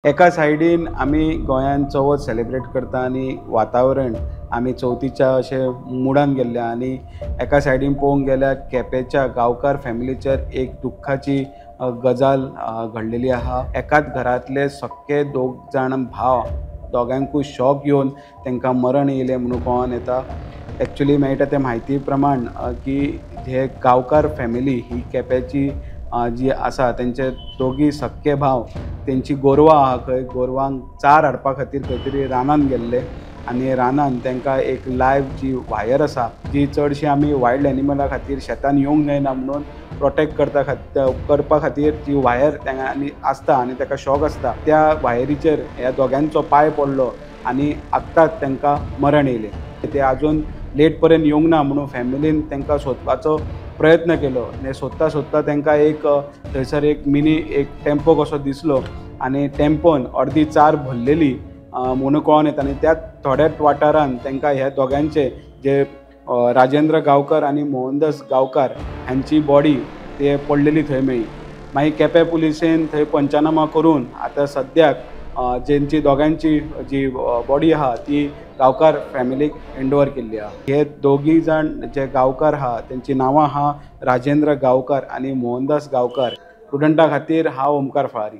एका सायडीन आमी गोंयान चवथ सेलिब्रेट करता आनी वातावरण आमी चवथीच्या अशे मुडान गेल्ले आनी एका सायडीन पळोवंक गेल्यार केपेंच्या गांवकार फॅमिलीचेर एक दुख्खाची गजाल घडलेली आहा। एकाच घरांतले सक्के दोग जाण भाव दोगांकूय शॉक येवन तांकां मरण येयलें म्हणून कळोन येता। एक्चुअली मेळटा ते म्हायती प्रमाण की हे गांवकार फॅमिली ही केपेंची जी आसा तेंचे दोगी सक्के भाव तेंची गोरवां आहा खंय गोरवांक चार हाडपा खातीर खंय तरी रानान गेल्ले आनी रानान तांकां एक लायव्ह जी वायर आसा जी चडशी आमी वायल्ड एनिमला खातीर शेतान येवंक जायना म्हणून प्रोटेक्ट करपा खातीर ती वायर आनी आसता आनी ताका शॉक आसता त्या वायरीचेर ह्या दोगांचो पांय पडलो आनी आत्ताच तांकां मरण येयलें। ते आजून लेट पर्यंत येवंक ना म्हणून फॅमिलीन तांकां सोदपाचो प्रयत्न केलो आनी सोदता तांकां एक थंयसर एक मिनी एक टेम्पो कसो दिसलो आनी टेम्पोन अर्दी चार भरलेली म्हणून कळोन येता आनी त्या थोड्याच वाठारान तांकां ह्या दोगांचे जे राजेंद्र गांवकर आनी मोहनदास गांवकार हांची बॉडी ते पडलेली थंय मेळ्ळी। मागीर केपें पुलिसेन थंय पंचनामा करून आतां सद्याक जेंची दोगांची जी बॉडी आहा ती गांवकार फॅमिलीक हँडओवर केल्ली आहा। हे दोगी जाण जे गांवकार आहा तेंची नांवां आहा राजेंद्र गांवकार आनी मोहनदास गांवकार। स्टुडंटा खातीर हांव ओमकार फळारी।